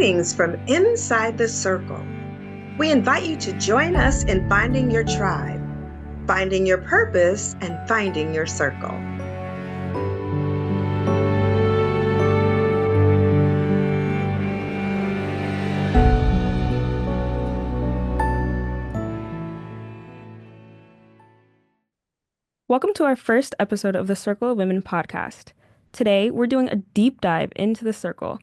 Greetings from inside the circle. We invite you to join us in finding your tribe, finding your purpose, and finding your circle. Welcome to our first episode of the Circle of Women podcast. Today, we're doing a deep dive into the circle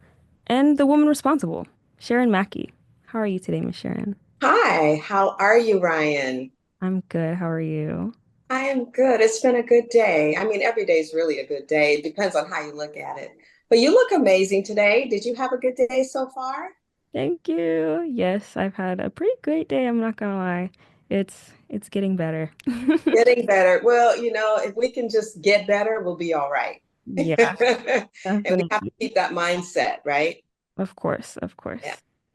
and the woman responsible, Sharon Mackey. How are you today, Miss Sharon? Hi, how are you, Ryan? I'm good. How are you? I am good. It's been a good day. I mean, every day is really a good day. It depends on how you look at it. But you look amazing today. Did you have a good day so far? Thank you. Yes, I've had a pretty great day, I'm not gonna lie. It's getting better. Getting better. Well, if we can just get better, we'll be all right. Yeah, And we have to definitely. keep that mindset, right? Of course, of Yeah. course.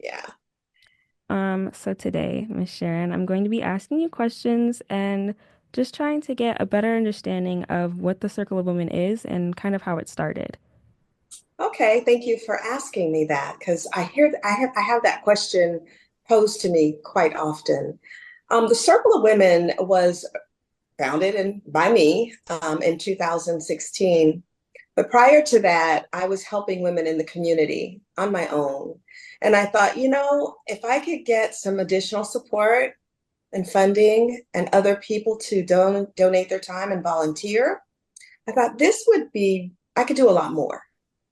Yeah. So today, Miss Sharon, I'm going to be asking you questions and just trying to get a better understanding of what the Circle of Women is and kind of how it started. Okay, thank you for asking me that because I have that question posed to me quite often. The Circle of Women was founded by me in 2016. But prior to that, I was helping women in the community on my own. And I thought, if I could get some additional support and funding and other people to donate their time and volunteer, I thought I could do a lot more.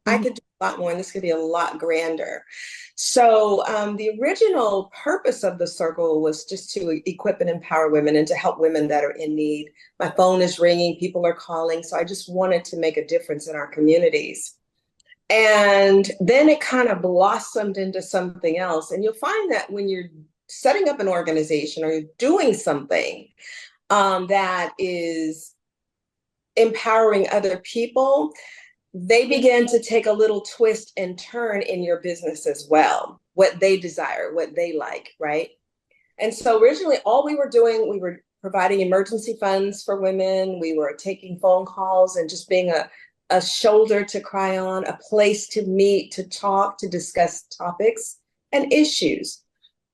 I Mhm. could do a lot more, and this could be a lot grander. So, the original purpose of the circle was just to equip and empower women and to help women that are in need. My phone is ringing, people are calling. So, I just wanted to make a difference in our communities. And then it kind of blossomed into something else. And you'll find that when you're setting up an organization or you're doing something that is empowering other people, they begin to take a little twist and turn in your business as well, what they desire, what they like, right? And so originally, all we were doing, we were providing emergency funds for women. We were taking phone calls and just being a shoulder to cry on, a place to meet, to talk, to discuss topics and issues.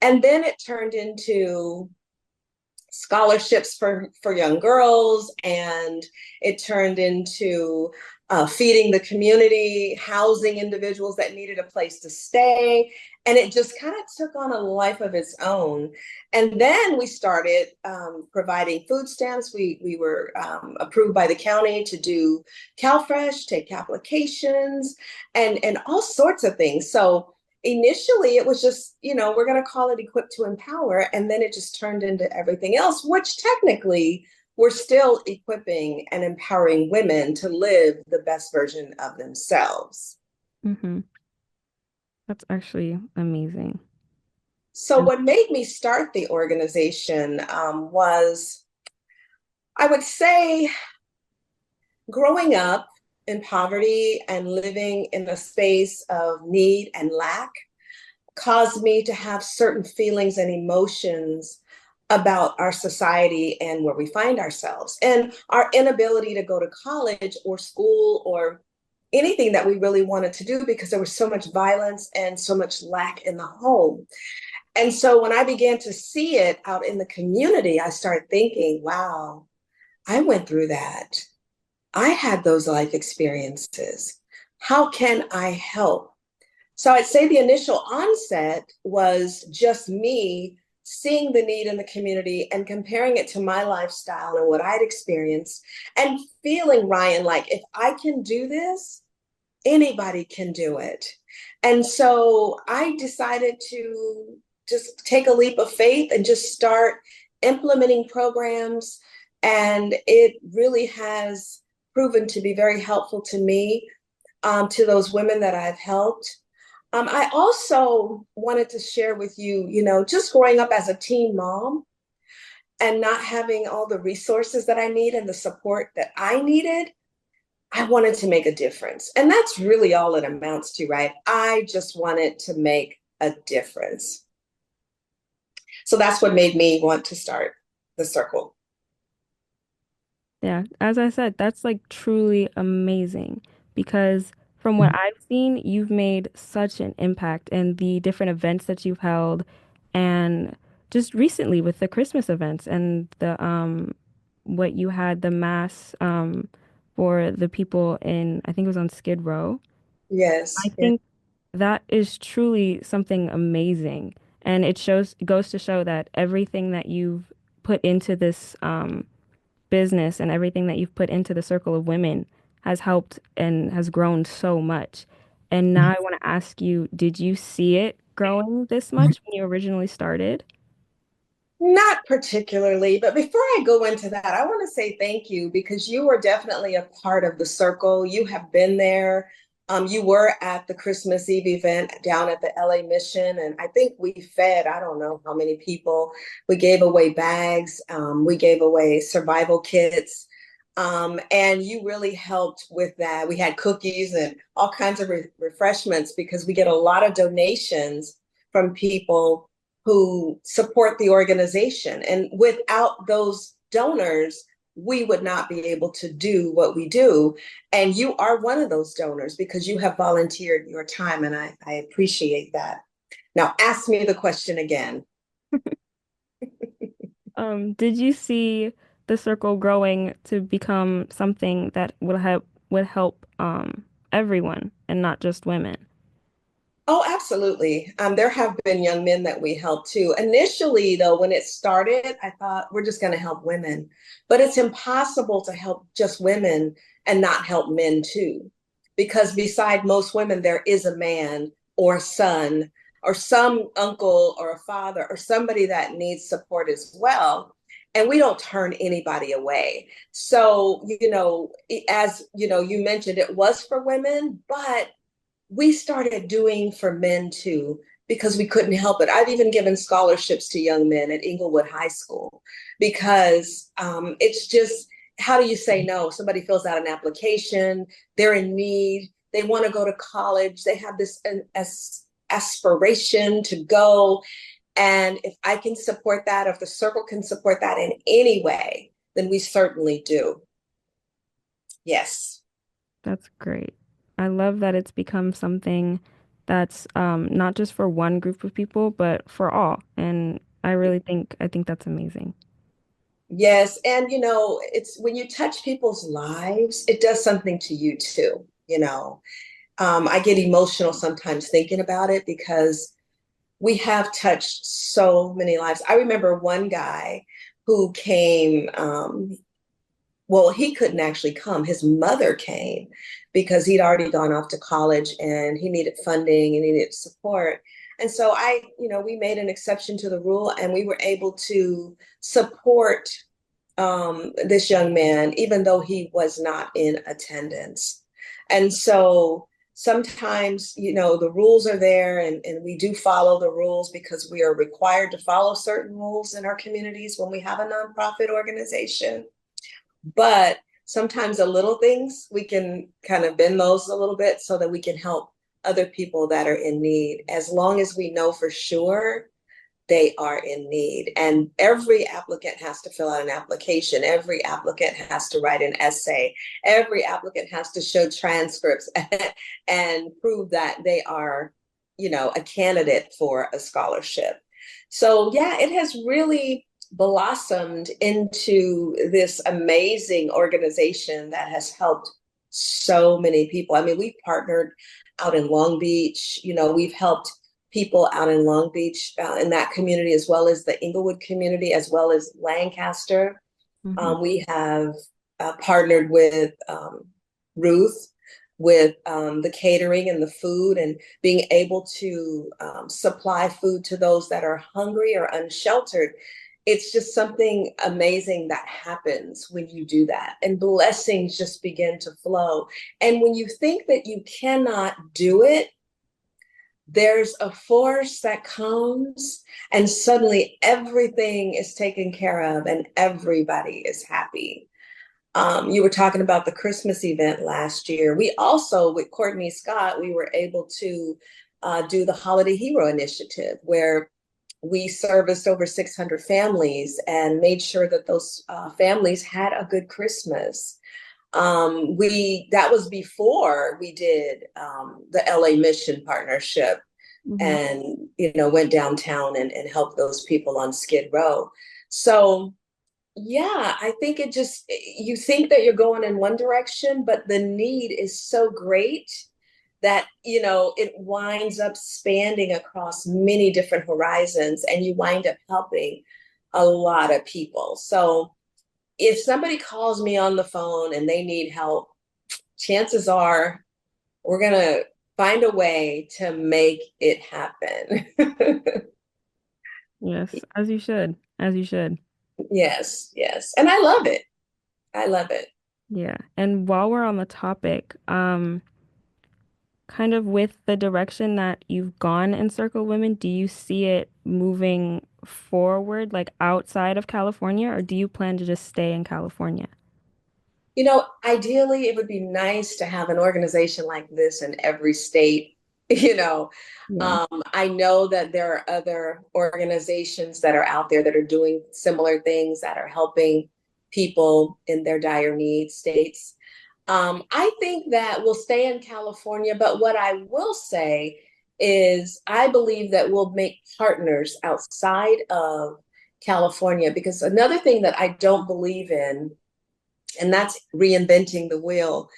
And then it turned into scholarships for young girls, and it turned into feeding the community, housing individuals that needed a place to stay. And it just kind of took on a life of its own. And then we started providing food stamps. We were approved by the county to do CalFresh, take applications, and all sorts of things. So initially it was just, we're going to call it Equip to Empower. And then it just turned into everything else, which technically we're still equipping and empowering women to live the best version of themselves. hmm That's actually amazing. So, what made me start the organization was, I would say, growing up in poverty and living in a space of need and lack caused me to have certain feelings and emotions about our society and where we find ourselves and our inability to go to college or school or anything that we really wanted to do because there was so much violence and so much lack in the home. And so when I began to see it out in the community, I started thinking, wow, I went through that. I had those life experiences. How can I help? So I'd say the initial onset was just me seeing the need in the community and comparing it to my lifestyle and what I'd experienced and feeling, Ryan, like if I can do this, anybody can do it. And so I decided to just take a leap of faith and just start implementing programs. And it really has proven to be very helpful to me, to those women that I've helped. I also wanted to share with you, just growing up as a teen mom and not having all the resources that I need and the support that I needed, I wanted to make a difference. And that's really all it amounts to, right? I just wanted to make a difference. So that's what made me want to start the circle. Yeah, as I said, that's like truly amazing because from what I've seen, you've made such an impact in the different events that you've held and just recently with the Christmas events and the what you had the mass for the people in I think it was on Skid Row. I Yes. Yeah. think that is truly something amazing. And it goes to show that everything that you've put into this business and everything that you've put into the circle of women has helped and has grown so much. And now I want to ask you, did you see it growing this much when you originally started? Not particularly, but before I go into that, I want to say thank you because you were definitely a part of the circle. You have been there. You were at the Christmas Eve event down at the LA Mission, and I think we fed, I don't know how many people. We gave away bags, we gave away survival kits, and you really helped with that. We had cookies and all kinds of refreshments because we get a lot of donations from people who support the organization. And without those donors, we would not be able to do what we do. And you are one of those donors because you have volunteered your time, and I appreciate that. Now, ask me the question again. Did you see the circle growing to become something that would help everyone and not just women? Oh, absolutely. There have been young men that we helped too. Initially, though, when it started, I thought we're just going to help women, but it's impossible to help just women and not help men too. Because beside most women, there is a man or a son or some uncle or a father or somebody that needs support as well. And we don't turn anybody away. So, as you mentioned, it was for women, but we started doing for men too because we couldn't help it. I've even given scholarships to young men at Inglewood High School because it's just, how do you say no? Somebody fills out an application, they're in need, they want to go to college, they have this aspiration to go. And if I can support that, if the circle can support that in any way, then we certainly do. Yes. That's great. I love that it's become something that's not just for one group of people, but for all. And I think that's amazing. Yes, and it's when you touch people's lives, it does something to you too. I get emotional sometimes thinking about it because we have touched so many lives. I remember one guy who came, well, he couldn't actually come. His mother came because he'd already gone off to college and he needed funding and he needed support. And so we made an exception to the rule and we were able to support this young man, even though he was not in attendance. And so sometimes, the rules are there and we do follow the rules because we are required to follow certain rules in our communities when we have a nonprofit organization. But sometimes the little things, we can kind of bend those a little bit so that we can help other people that are in need, as long as we know for sure they are in need. And every applicant has to fill out an application. Every applicant has to write an essay. Every applicant has to show transcripts and prove that they are, a candidate for a scholarship. So, yeah, it has really blossomed into this amazing organization that has helped so many people. I mean, we've partnered out in Long Beach, we've helped people out in Long Beach in that community, as well as the Inglewood community, as well as Lancaster. Hmm. We have partnered with Ruth with the catering and the food and being able to supply food to those that are hungry or unsheltered. It's just something amazing that happens when you do that, and blessings just begin to flow. And when you think that you cannot do it, there's a force that comes and suddenly everything is taken care of and everybody is happy. You were talking about the Christmas event last year. We also, with Courtney Scott, we were able to do the Holiday Hero Initiative, where we serviced over 600 families and made sure that those families had a good Christmas. That was before we did the LA Mission Partnership Hmm. and, went downtown and helped those people on Skid Row. So, yeah, I think you think that you're going in one direction, but the need is so great that, it winds up spanning across many different horizons and you wind up helping a lot of people. So if somebody calls me on the phone and they need help, chances are we're going to find a way to make it happen. Yes, as you should, as you should. Yes, yes. And I love it. I love it. Yeah. And while we're on the topic, kind of with the direction that you've gone in Circle Women, do you see it moving forward, like outside of California, or do you plan to just stay in California? Ideally, it would be nice to have an organization like this in every state. You know, Yeah. I know that there are other organizations that are out there that are doing similar things that are helping people in their dire need states. I think that we'll stay in California, but what I will say is I believe that we'll make partners outside of California because another thing that I don't believe in, and that's reinventing the wheel.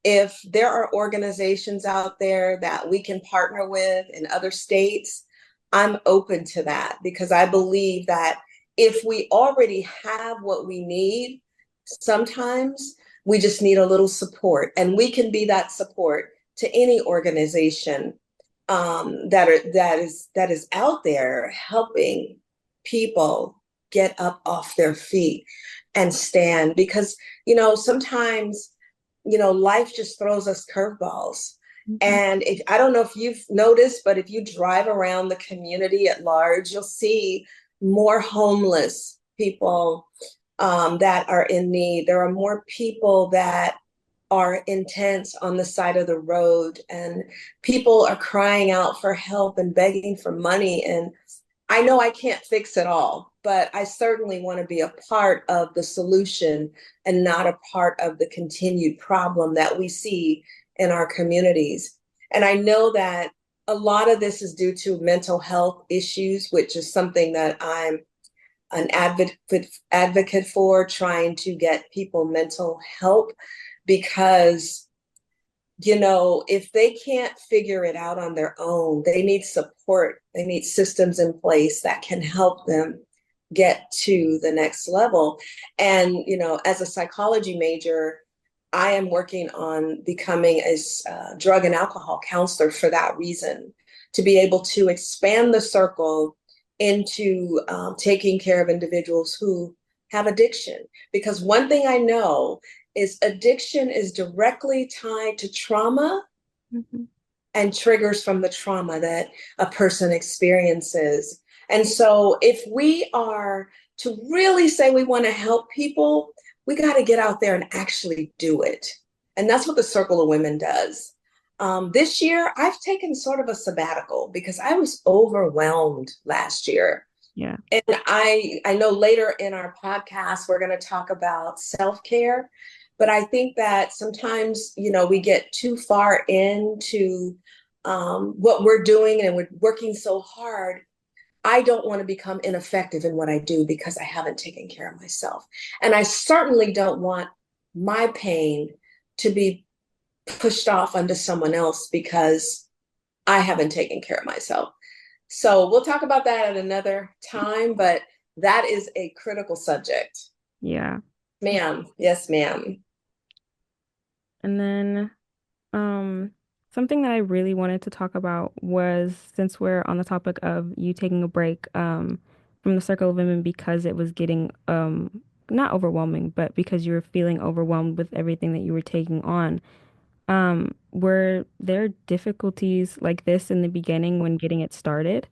If there are organizations out there that we can partner with in other states, I'm open to that because I believe that if we already have what we need, sometimes we just need a little support, and we can be that support to any organization that is out there helping people get up off their feet and stand because sometimes life just throws us curveballs. Mhm. And I don't know if you've noticed, but if you drive around the community at large, you'll see more homeless people that are in need. There are more people that are intense on the side of the road, and people are crying out for help and begging for money. And I know I can't fix it all, but I certainly want to be a part of the solution and not a part of the continued problem that we see in our communities. And I know that a lot of this is due to mental health issues, which is something that I'm an advocate for, trying to get people mental help because if they can't figure it out on their own, they need support. They need systems in place that can help them get to the next level. And, as a psychology major, I am working on becoming a drug and alcohol counselor for that reason, to be able to expand the circle into taking care of individuals who have addiction. Because one thing I know is addiction is directly tied to trauma Mhm. and triggers from the trauma that a person experiences. And so if we are to really say we want to help people, we got to get out there and actually do it. And that's what the Circle of Women does. This year, I've taken sort of a sabbatical because I was overwhelmed last year. Yeah. And I know later in our podcast we're going to talk about self-care, but I think that sometimes we get too far into what we're doing and we're working so hard. I don't want to become ineffective in what I do because I haven't taken care of myself, and I certainly don't want my pain to be pushed off onto someone else because I haven't taken care of myself. So we'll talk about that at another time, but that is a critical subject. Yeah. Ma'am. Yes, ma'am. And then Um, something that I really wanted to talk about was since we're on the topic of you taking a break from the Circle of Women because it was getting not overwhelming, but because you were feeling overwhelmed with everything that you were taking on. Were there difficulties like this in the beginning when getting it started?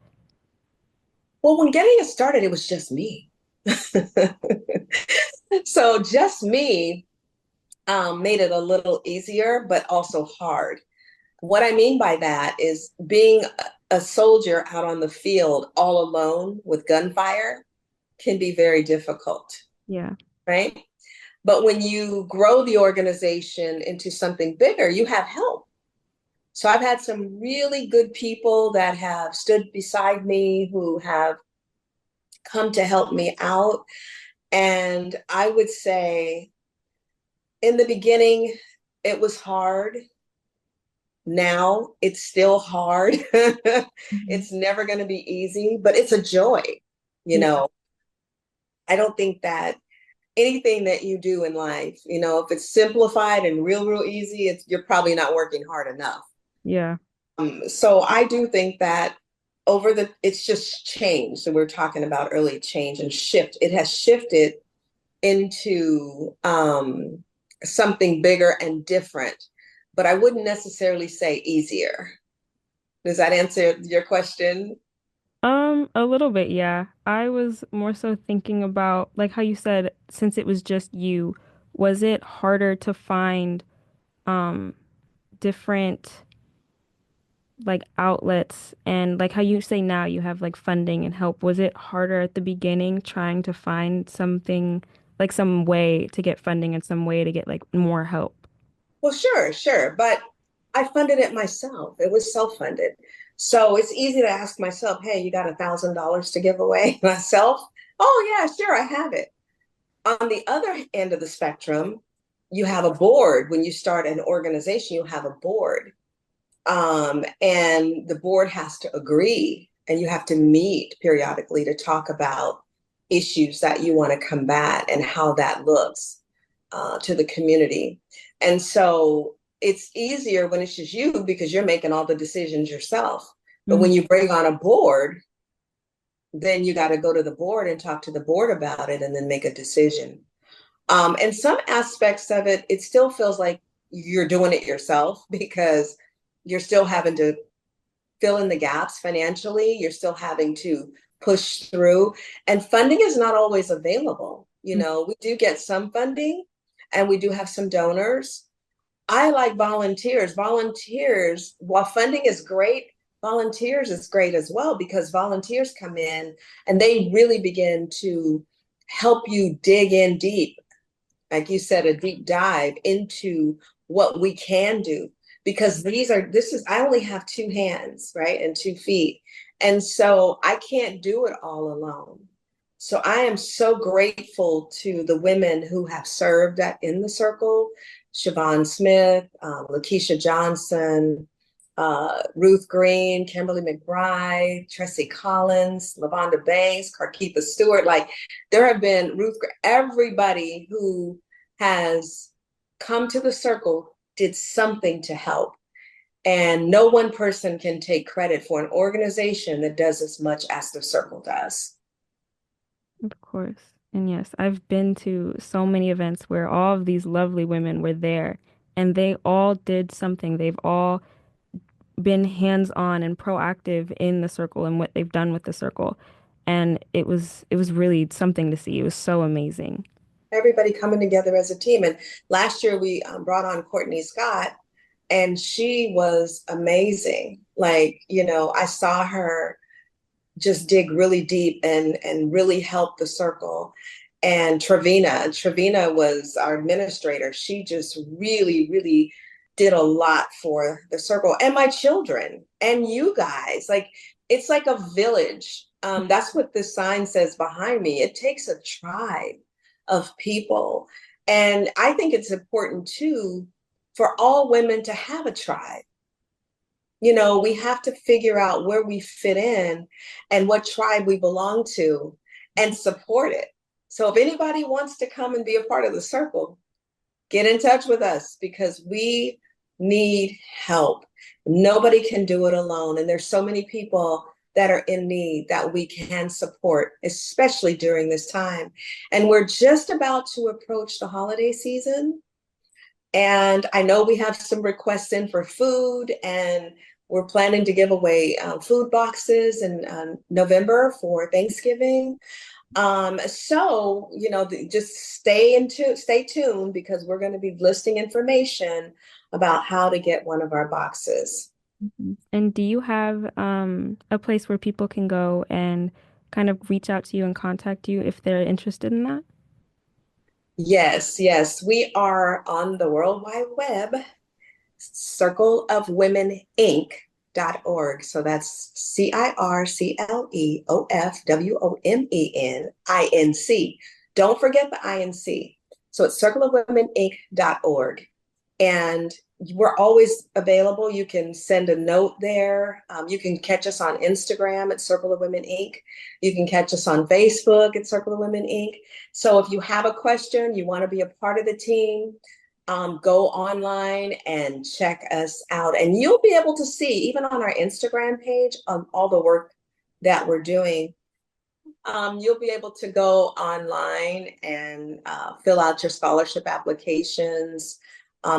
Well, when getting it started, it was just me. So just me made it a little easier, but also hard. What I mean by that is being a soldier out on the field all alone with gunfire can be very difficult, Yeah. right? But when you grow the organization into something bigger, you have help. So I've had some really good people that have stood beside me who have come to help me out. And I would say in the beginning, it was hard. Now it's still hard. Mhm. It's never going to be easy, but it's a joy. You Yeah. know, I don't think that anything that you do in life, if it's simplified and real easy, you're probably not working hard enough. Yeah. So I do think that it's just changed. So we're talking about early change and shift. It has shifted into something bigger and different, but I wouldn't necessarily say easier. Does that answer your question? A little bit, yeah. I was more so thinking about like how you said, since it was just you, was it harder to find um different like outlets and like how you say now you have like funding and help? Was it harder at the beginning trying to find something like some way to get funding and some way to get like more help? Well, sure. But I funded it myself. It was self-funded. So it's easy to ask myself, hey, you got $1,000 to give away myself? Oh, yeah, sure, I have it. On the other end of the spectrum, you have a board. When you start an organization, you have a board. And the board has to agree, and you have to meet periodically to talk about issues that you want to combat and how that looks to the community. And so it's easier when it's just you because you're making all the decisions yourself. But Hmm. when you bring on a board, then you got to go to the board and talk to the board about it and then make a decision. And some aspects of it, it still feels like you're doing it yourself because you're still having to fill in the gaps financially. You're still having to push through, and funding is not always available. We do get some funding and we do have some donors. I like volunteers. Volunteers, while funding is great, volunteers is great as well because volunteers come in and they really begin to help you dig in deep, like you said, a deep dive into what we can do. Because I only have two hands, right? And 2 feet. And so I can't do it all alone. So I am so grateful to the women who have served in the circle, Siobhan Smith, Lakeisha Johnson, Ruth Green, Kimberly McBride, Tracy Collins, Lavonda Banks, Carkeitha Stewart. Like there have been everybody who has come to the circle did something to help. And no one person can take credit for an organization that does as much as the circle does. Of course. And yes, I've been to so many events where all of these lovely women were there and they all did something. They've all been hands-on and proactive in the circle and what they've done with the circle. And it was really something to see. It was so amazing. Everybody coming together as a team. And last year we brought on Courtney Scott, and she was amazing. Like, I saw her just dig really deep and really help the circle. And Trevina was our administrator. She just really did a lot for the circle and my children and you guys. Like it's like a village. That's what this sign says behind me. It takes a tribe of people. And I think it's important too for all women to have a tribe. We have to figure out where we fit in and what tribe we belong to and support it. So if anybody wants to come and be a part of the circle, get in touch with us because we need help. Nobody can do it alone. And there's so many people that are in need that we can support, especially during this time. And we're just about to approach the holiday season. And I know we have some requests in for food, and we're planning to give away food boxes in November for Thanksgiving. So, just stay tuned because we're going to be listing information about how to get one of our boxes. Mhm. And do you have a place where people can go and kind of reach out to you and contact you if they're interested in that? Yes, yes. We are on the World Wide Web, circleofwomeninc.org. So that's CIRCLEOFWOMENINC. Don't forget the INC. So it's circleofwomeninc.org. And we're always available. You can send a note there. You can catch us on Instagram at Circle of Women Inc. You can catch us on Facebook at Circle of Women Inc. So if you have a question, you want to be a part of the team, go online and check us out. And you'll be able to see, even on our Instagram page, all the work that we're doing. You'll be able to go online and fill out your scholarship applications.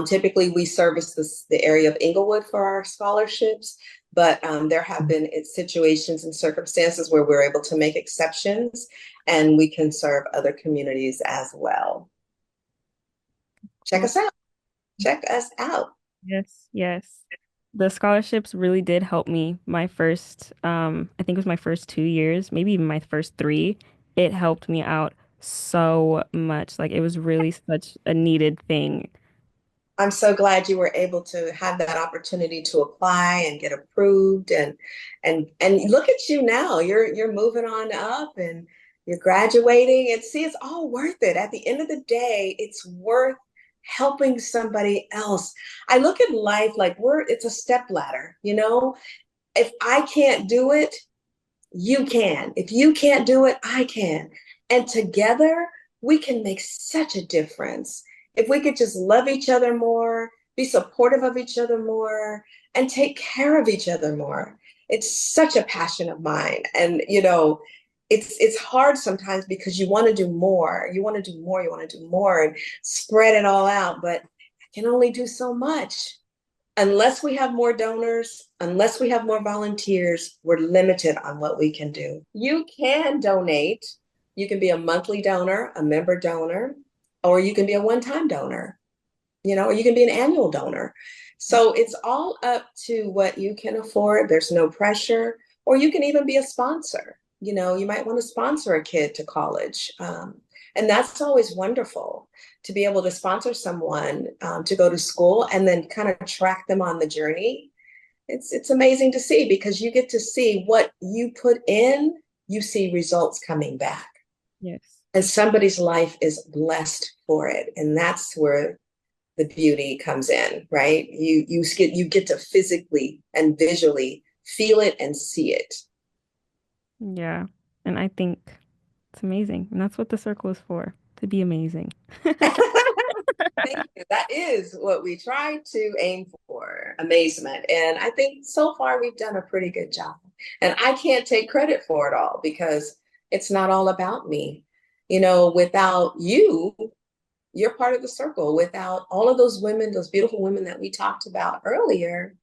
Typically, we service the area of Inglewood for our scholarships, but there have been situations and circumstances where we're able to make exceptions and we can serve other communities as well. Check Well, us out. Check us out. yes, yes. The scholarships really did help me my first, I think it was my first 2 years, maybe even my first three. It helped me out so much. Like it was really such a needed thing. I'm so glad you were able to have that opportunity to apply and get approved and look at you now. You're moving on up and you're graduating and see it's all worth it. At the end of the day, it's worth helping somebody else. I look at life like it's a step ladder, you know? If I can't do it, you can. If you can't do it, I can. And together, we can make such a difference. If we could just love each other more, be supportive of each other more, and take care of each other more. It's such a passion of mine. And, it's hard sometimes because you want to do more. You want to do more. You want to do more and spread it all out. But I can only do so much. Unless we have more donors, unless we have more volunteers, we're limited on what we can do. You can donate. You can be a monthly donor, a member donor, or you can be a one-time donor, or you can be an annual donor. So it's all up to what you can afford. There's no pressure, or you can even be a sponsor. You might want to sponsor a kid to college. And that's always wonderful to be able to sponsor someone to go to school and then kind of track them on the journey. It's amazing to see because you get to see what you put in, you see results coming back. Yes. And somebody's life is blessed for it. And that's where the beauty comes in, right? You get to physically and visually feel it and see it. Yeah. And I think it's amazing. And that's what the circle is for, to be amazing. Thank you. That is what we try to aim for, amazement. And I think so far we've done a pretty good job. And I can't take credit for it all because it's not all about me. Without you, you're part of the circle. Without all of those women, those beautiful women that we talked about earlier,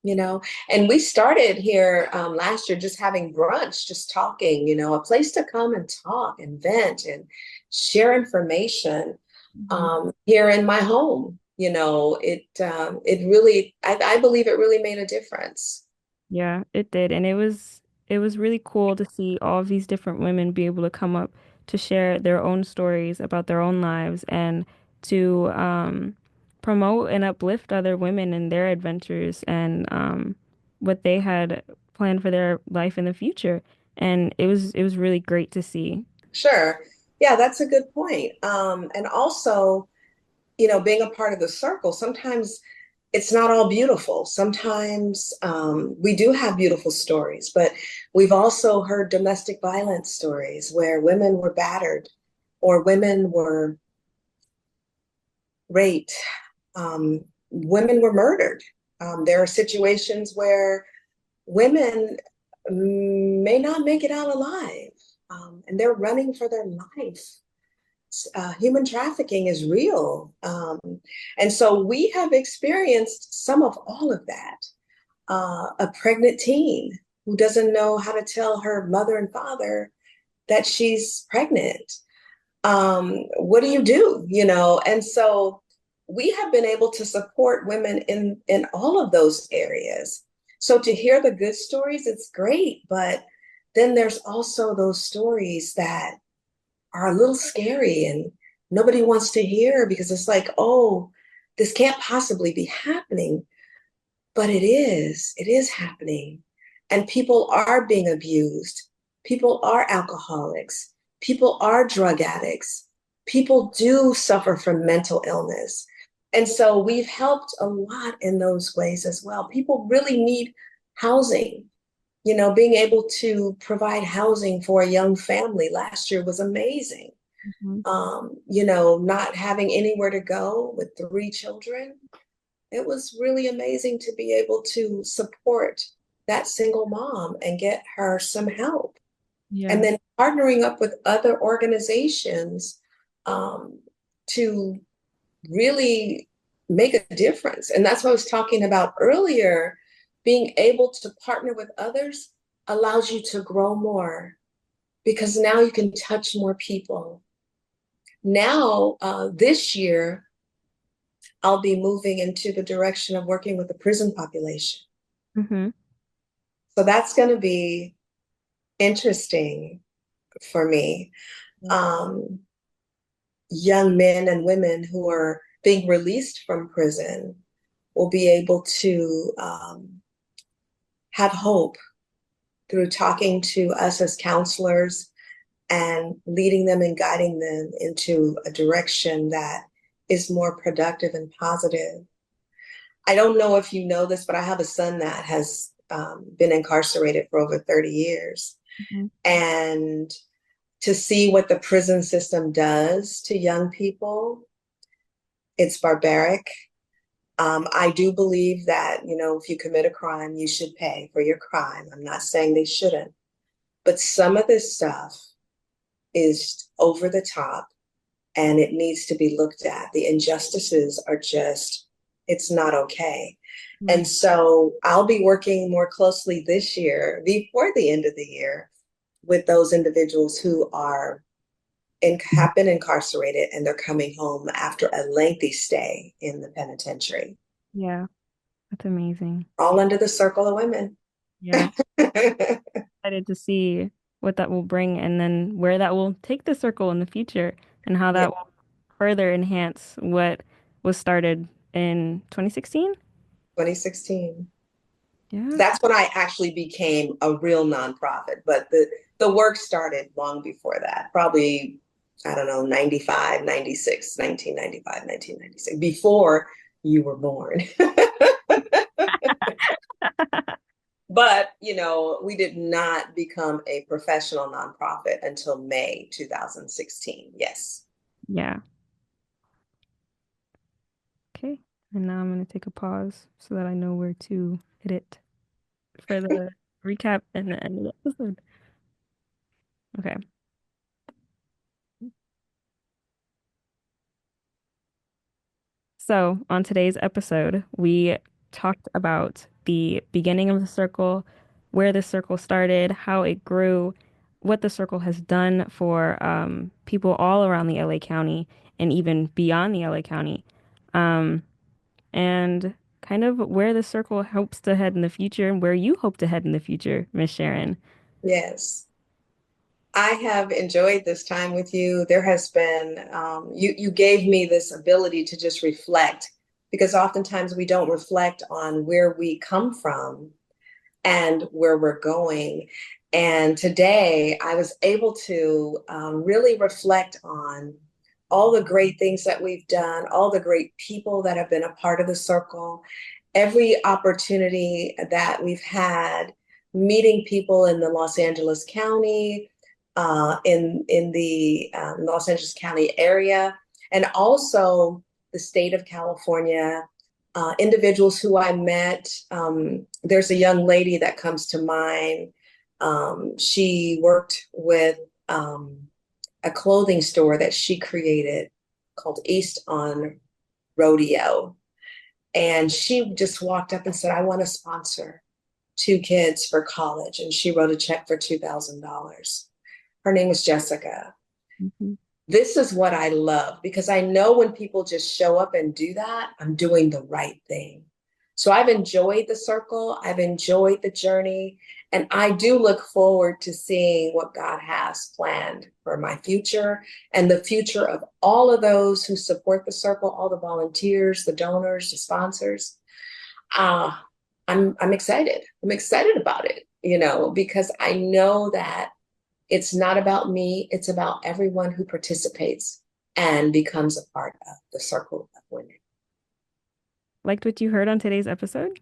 and we started here last year just having brunch, just talking, a place to come and talk and vent and share information Mhm. here in my home. It really, I believe it really made a difference. Yeah, it did. And it was really cool to see all of these different women be able to come up to share their own stories about their own lives and to promote and uplift other women and their adventures and what they had planned for their life in the future. And it was really great to see. Sure. Yeah, that's a good point. And also, being a part of the circle, sometimes it's not all beautiful. Sometimes we do have beautiful stories, but we've also heard domestic violence stories where women were battered or women were raped, women were murdered. There are situations where women may not make it out alive, and they're running for their life. Human trafficking is real. And so we have experienced some of all of that. A pregnant teen who doesn't know how to tell her mother and father that she's pregnant. What do you do? And so we have been able to support women in all of those areas. So to hear the good stories, it's great, but then there's also those stories that are a little scary and nobody wants to hear because it's like, oh, this can't possibly be happening. But it is happening. And people are being abused. People are alcoholics. People are drug addicts. People do suffer from mental illness. And so we've helped a lot in those ways as well. People really need housing. You know, being able to provide housing for a young family last year was amazing. Mhm. You know, not having anywhere to go with 3 children, it was really amazing to be able to support that single mom and get her some help. And Yeah. then partnering up with other organizations um, to really make a difference. And that's what I was talking about earlier. Being able to partner with others allows you to grow more because now you can touch more people. Now, this year, I'll be moving into the direction of working with the prison population. Hmm. So that's going to be interesting for me. Um, Young men and women who are being released from prison will be able to have hope through talking to us as counselors and leading them and guiding them into a direction that is more productive and positive. I don't know if you know this, but I have a son that has been incarcerated for over 30 years. Hmm. And to see what the prison system does to young people, it's barbaric. I do believe that, you know, if you commit a crime, you should pay for your crime. I'm not saying they shouldn't, but some of this stuff is over the top and it needs to be looked at. The injustices are just, it's not okay. And Right. so I'll be working more closely this year, before the end of the year, with those individuals who have been incarcerated and they're coming home after a lengthy stay in the penitentiary, Yeah. That's amazing. all under the circle of women. Yeah. Excited to see what that will bring and then where that will take the circle in the future and how Yeah, that will further enhance what was started in 2016. 2016. Yeah. That's when I actually became a real nonprofit, but the work started long before that, probably, I don't know, 95, 96, 1995, 1996, before you were born. But, you know, we did not become a professional nonprofit until May 2016. Yes. Yeah. Okay. And now I'm going to take a pause so that I know where to hit it for the recap and the end of the episode. Okay. So, on today's episode, we talked about the beginning of the circle, where the circle started, how it grew, what the circle has done for people all around the LA County and even beyond the LA County, um, and kind of where the circle hopes to head in the future and where you hope to head in the future, Miss Sharon. Yes. I have enjoyed this time with you. There has been, you gave me this ability to just reflect because oftentimes we don't reflect on where we come from and where we're going. And today I was able to really reflect on all the great things that we've done, all the great people that have been a part of the circle, every opportunity that we've had meeting people in the Los Angeles County, in the Los Angeles County area, and also the state of California. Individuals who I met. There's a young lady that comes to mind. She worked with a clothing store that she created called East on Rodeo. And she just walked up and said, I want to sponsor 2 kids for college. And she wrote a check for $2,000. Her name was Jessica. Mhm. This is what I love because I know when people just show up and do that, I'm doing the right thing. So I've enjoyed the circle, I've enjoyed the journey, And I do look forward to seeing what God has planned for my future and the future of all of those who support the circle, all the volunteers, the donors, the sponsors. Uh, I'm excited. I'm excited about it, because I know that it's not about me, it's about everyone who participates and becomes a part of the circle of women. Liked what you heard on today's episode?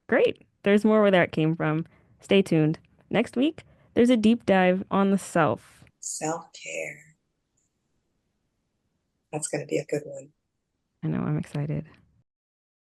Great. There's more where that came from. Stay tuned. Next week, there's a deep dive on the self. Self-care. That's going to be a good one. I know, I'm excited.